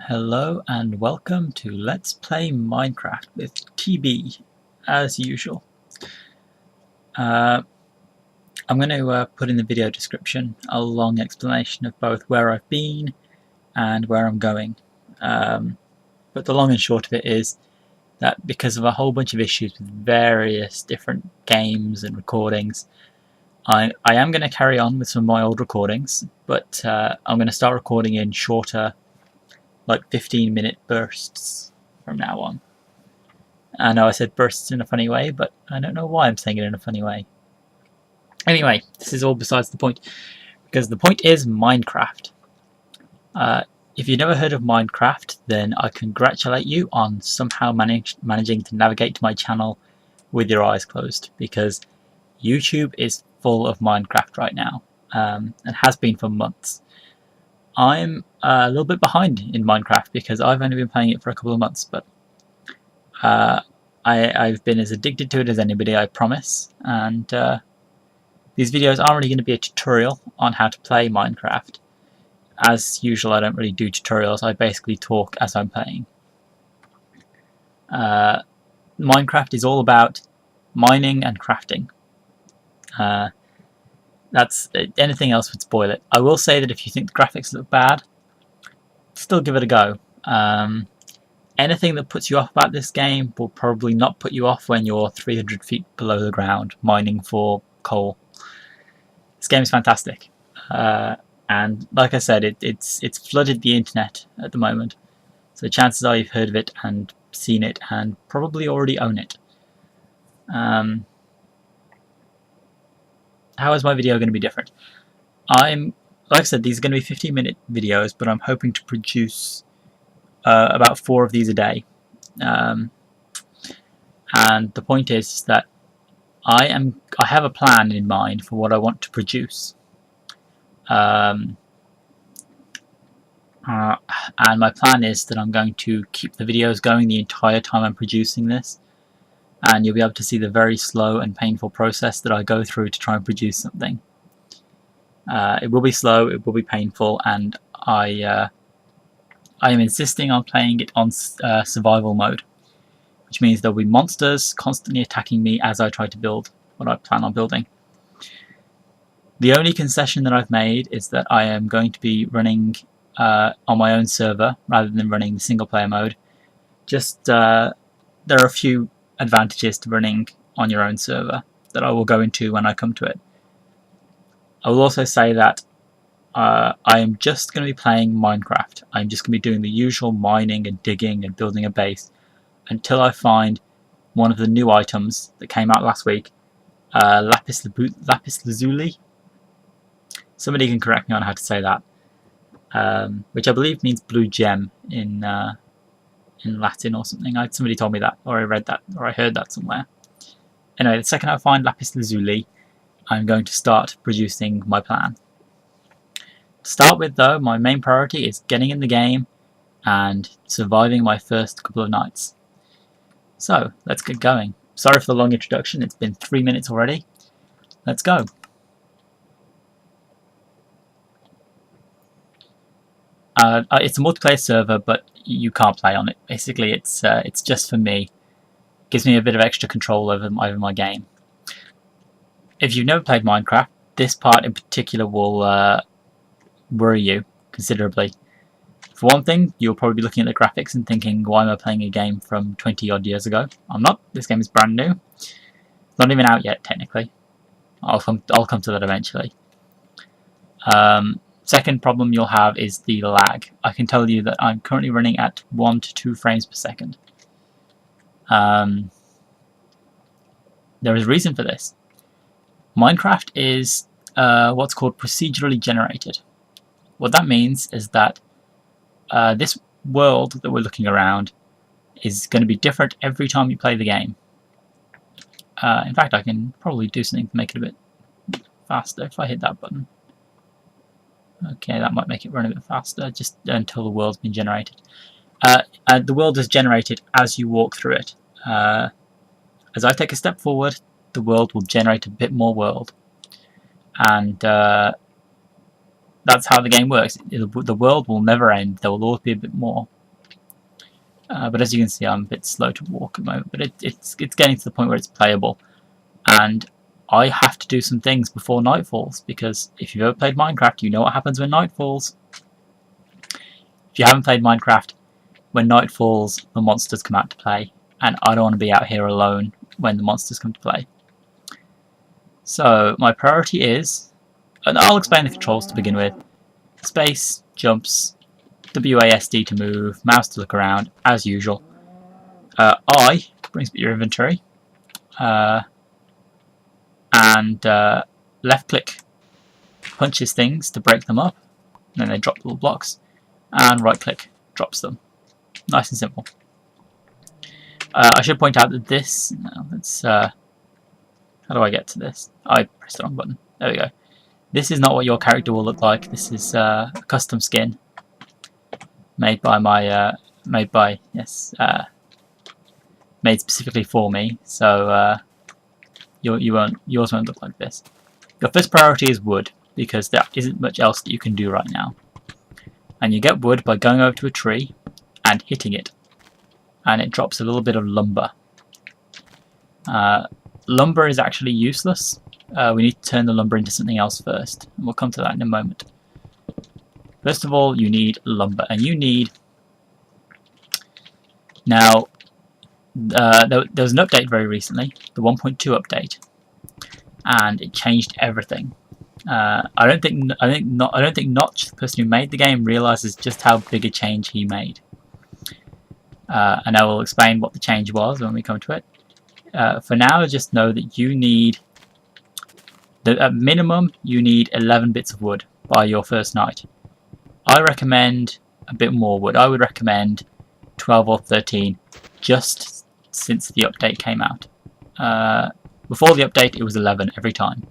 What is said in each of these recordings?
Hello and welcome to Let's Play Minecraft with TB, as usual. I'm going to put in the video description a long explanation of both where I've been and where I'm going. But the long and short of it is that because of a whole bunch of issues with various different games and recordings, I am going to carry on with some of my old recordings, but I'm going to start recording in shorter, like 15-minute bursts from now on. I know I said bursts in a funny way, but I don't know why I'm saying it in a funny way. Anyway, this is all besides the point, because the point is Minecraft. If you've never heard of Minecraft, then I congratulate you on somehow managing to navigate to my channel with your eyes closed, because YouTube is full of Minecraft right now, and has been for months. I'm a little bit behind in Minecraft because I've only been playing it for a couple of months, but I've been as addicted to it as anybody, I promise. And these videos aren't really going to be a tutorial on how to play Minecraft. As usual, I don't really do tutorials, I basically talk as I'm playing. Minecraft is all about mining and crafting. Anything else would spoil it. I will say that if you think the graphics look bad, still give it a go. Anything that puts you off about this game will probably not put you off when you're 300 feet below the ground mining for coal. This game is fantastic, and like I said, it's flooded the internet at the moment, so chances are you've heard of it and seen it and probably already own it. How is my video going to be different? Like I said, these are going to be 15-minute videos, but I'm hoping to produce about 4 of these a day. And the point is that I have a plan in mind for what I want to produce. And my plan is that I'm going to keep the videos going the entire time I'm producing this, and you'll be able to see the very slow and painful process that I go through to try and produce something. It will be slow, it will be painful, and I am insisting on playing it on survival mode, which means there'll be monsters constantly attacking me as I try to build what I plan on building. The only concession that I've made is that I am going to be running on my own server rather than running single player mode. Just there are a few advantages to running on your own server that I will go into when I come to it. I will also say that I am just going to be playing Minecraft. I'm just going to be doing the usual mining and digging and building a base until I find one of the new items that came out last week, lapis lazuli. Somebody can correct me on how to say that, which I believe means blue gem in Latin or something. Somebody told me that, or I read that, or I heard that somewhere. Anyway, the second I find lapis lazuli, I'm going to start producing my plan. To start with, though, my main priority is getting in the game and surviving my first couple of nights. So, let's get going. Sorry for the long introduction, it's been 3 minutes already. Let's go. It's a multiplayer server, but you can't play on it. Basically, it's just for me. It gives me a bit of extra control over my game. If you've never played Minecraft, this part in particular will worry you considerably. For one thing, you'll probably be looking at the graphics and thinking, why am I playing a game from 20 odd years ago? I'm not. This game is brand new. It's not even out yet, technically. I'll come to that eventually. Second problem you'll have is the lag. I can tell you that I'm currently running at 1 to 2 frames per second. There is a reason for this. Minecraft is what's called procedurally generated. What that means is that this world that we're looking around is going to be different every time you play the game. In fact, I can probably do something to make it a bit faster if I hit that button. Okay, that might make it run a bit faster, just until the world's been generated. The world is generated as you walk through it. As I take a step forward, the world will generate a bit more world. And that's how the game works. The world will never end. There will always be a bit more. But as you can see, I'm a bit slow to walk at the moment. But it's getting to the point where it's playable. And I have to do some things before night falls, because if you've ever played Minecraft, you know what happens when night falls. If you haven't played Minecraft, when night falls, the monsters come out to play. And I don't want to be out here alone when the monsters come to play. So my priority is, and I'll explain the controls to begin with. Space, jumps, WASD to move, mouse to look around, as usual. I brings up your inventory. And left click punches things to break them up, and then they drop little blocks, and right click drops them. Nice and simple. I should point out that this, how do I get to this? I pressed the wrong button. There we go. This is not what your character will look like. This is a custom skin made by my made specifically for me. So yours won't look like this. Your first priority is wood, because there isn't much else that you can do right now. And you get wood by going over to a tree and hitting it, and it drops a little bit of lumber. Lumber is actually useless. We need to turn the lumber into something else first, and we'll come to that in a moment. First of all, you need lumber, and you need... Now, there was an update very recently, the 1.2 update, and it changed everything. I don't think Notch, the person who made the game, realizes just how big a change he made. And I will explain what the change was when we come to it. For now, just know that you need, at minimum, you need 11 bits of wood by your first night. I recommend a bit more wood. I would recommend 12 or 13, just since the update came out. Before the update, it was 11 every time.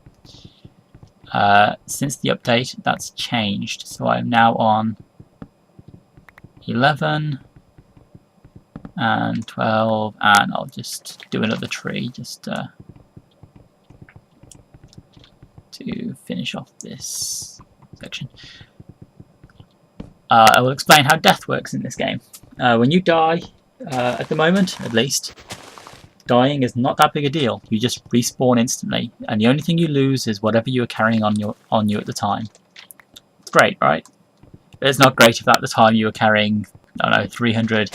Since the update, that's changed. So I'm now on 11 and 12, and I'll just do another tree just to finish off this section. I will explain how death works in this game. When you die, at the moment at least, dying is not that big a deal. You just respawn instantly, and the only thing you lose is whatever you were carrying on you at the time. It's great, right? But it's not great if at the time you were carrying, I don't know, 300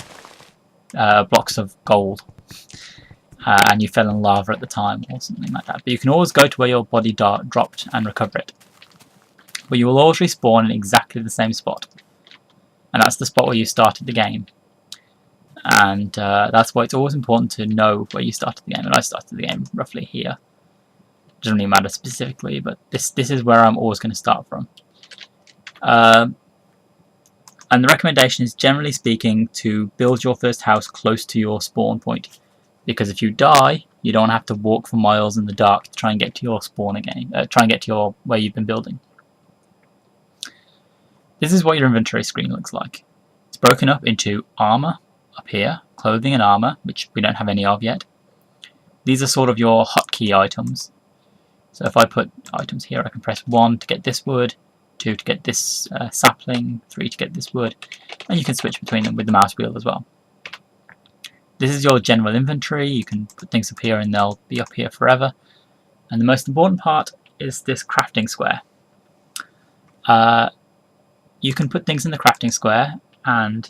blocks of gold, and you fell in lava at the time or something like that. But you can always go to where your body dropped and recover it. But you will always respawn in exactly the same spot, and that's the spot where you started the game. And that's why it's always important to know where you started the game. And I started the game roughly here. It doesn't really matter specifically, but this is where I'm always going to start from. And the recommendation is, generally speaking, to build your first house close to your spawn point, because if you die, you don't have to walk for miles in the dark to try and get to your spawn again. Try and get to where you've been building. This is what your inventory screen looks like. It's broken up into armor up here, clothing and armor, which we don't have any of yet. These are sort of your hotkey items. So if I put items here, I can press 1 to get this wood, 2 to get this sapling, 3 to get this wood, and you can switch between them with the mouse wheel as well. This is your general inventory. You can put things up here and they'll be up here forever. And the most important part is this crafting square. You can put things in the crafting square, and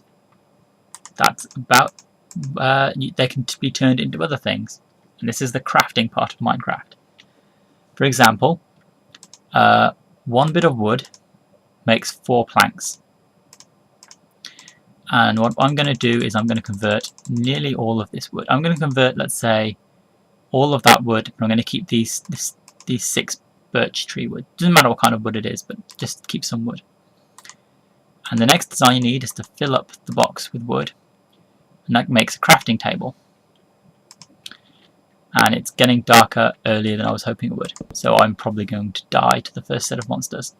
that's about, they can be turned into other things. And this is the crafting part of Minecraft. For example, 1 bit of wood makes 4 planks. And what I'm going to do is I'm going to convert nearly all of this wood. I'm going to convert, let's say, all of that wood. I'm going to keep these 6 birch tree wood. Doesn't matter what kind of wood it is, but just keep some wood. And the next design you need is to fill up the box with wood. And that makes a crafting table. And it's getting darker earlier than I was hoping it would. So I'm probably going to die to the first set of monsters.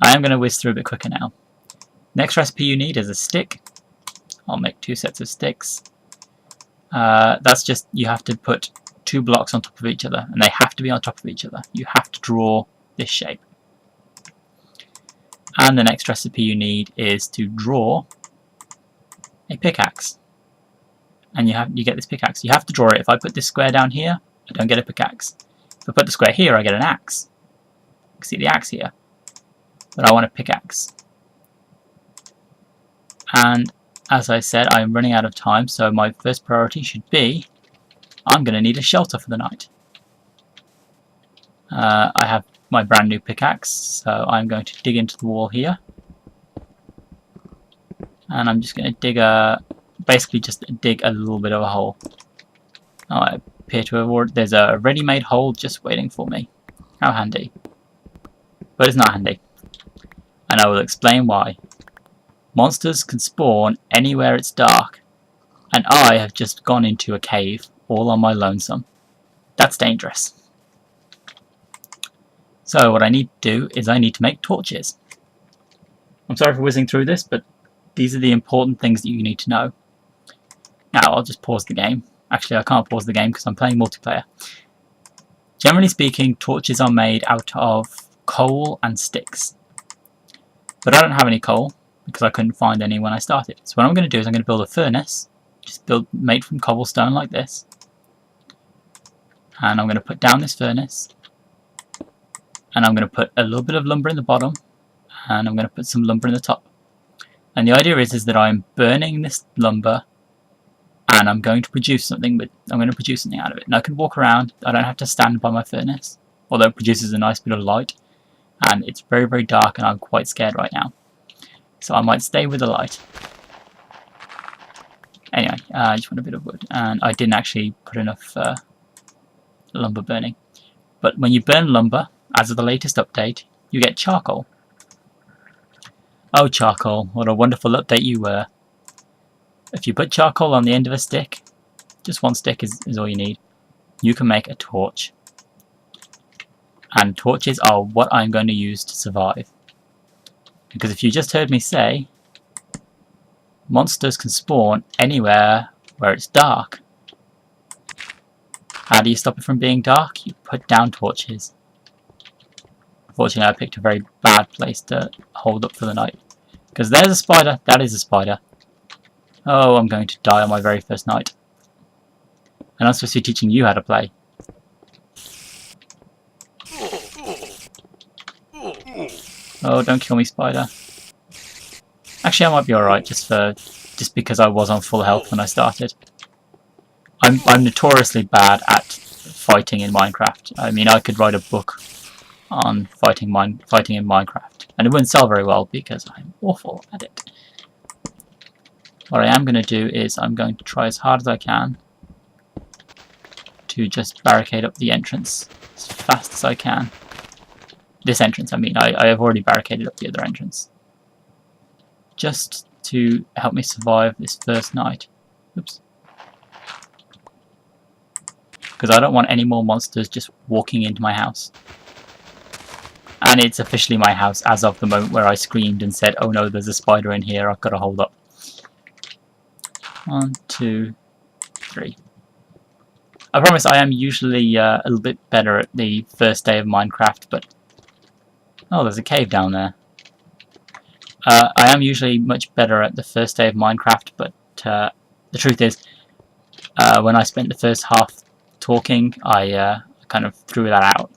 I am going to whiz through a bit quicker now. Next recipe you need is a stick. I'll make 2 sets of sticks. That's just, you have to put 2 blocks on top of each other. And they have to be on top of each other. You have to draw this shape. And the next recipe you need is to draw a pickaxe. And you get this pickaxe. You have to draw it. If I put this square down here, I don't get a pickaxe. If I put the square here, I get an axe. You can see the axe here. But I want a pickaxe. And as I said, I'm running out of time, so my first priority should be I'm going to need a shelter for the night. I have my brand new pickaxe, so I'm going to dig into the wall here. And I'm just going to dig basically just dig a little bit of a hole. Oh, I appear to have there's a ready-made hole just waiting for me. How handy. But it's not handy. And I will explain why. Monsters can spawn anywhere it's dark. And I have just gone into a cave all on my lonesome. That's dangerous. So what I need to do is I need to make torches. I'm sorry for whizzing through this, but these are the important things that you need to know. Now I'll just pause the game. Actually, I can't pause the game because I'm playing multiplayer. Generally speaking, torches are made out of coal and sticks. But I don't have any coal because I couldn't find any when I started. So what I'm going to do is I'm going to build a furnace, just made from cobblestone like this. And I'm going to put down this furnace. And I'm going to put a little bit of lumber in the bottom. And I'm going to put some lumber in the top. And the idea is that I'm burning this lumber and I'm going to produce something out of it. And I can walk around. I don't have to stand by my furnace, although it produces a nice bit of light. And it's very, very dark and I'm quite scared right now. So I might stay with the light. Anyway, I just want a bit of wood. And I didn't actually put enough lumber burning. But when you burn lumber, as of the latest update, you get charcoal. Oh, charcoal, what a wonderful update you were. If you put charcoal on the end of a stick, just one stick is all you need, you can make a torch. And torches are what I'm going to use to survive. Because if you just heard me say, monsters can spawn anywhere where it's dark. How do you stop it from being dark? You put down torches. Unfortunately, I picked a very bad place to hold up for the night. Because there's a spider. That is a spider. Oh, I'm going to die on my very first night. And I'm supposed to be teaching you how to play. Oh, don't kill me, spider. Actually, I might be alright just because I was on full health when I started. I'm notoriously bad at fighting in Minecraft. I mean, I could write a book on fighting in Minecraft, and it wouldn't sell very well because I'm awful at it. What I am going to do is I'm going to try as hard as I can to just barricade up the entrance as fast as I can. This entrance, I mean. I have already barricaded up the other entrance. Just to help me survive this first night. Oops. Because I don't want any more monsters just walking into my house. And it's officially my house as of the moment where I screamed and said, oh no, there's a spider in here, I've got to hold up. 1, 2, 3. I promise I am usually a little bit better at the first day of Minecraft, but... oh, there's a cave down there. I am usually much better at the first day of Minecraft, but the truth is, when I spent the first half talking, I kind of threw that out.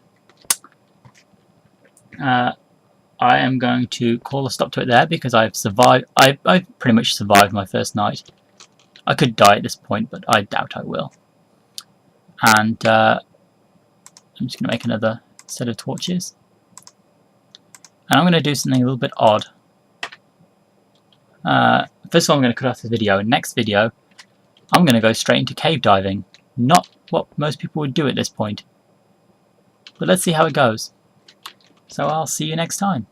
I am going to call a stop to it there because I've survived. I've pretty much survived my first night. I could die at this point, but I doubt I will. And I'm just going to make another set of torches. And I'm going to do something a little bit odd. First of all, I'm going to cut off the video. In the next video, I'm going to go straight into cave diving. Not what most people would do at this point. But let's see how it goes. So I'll see you next time.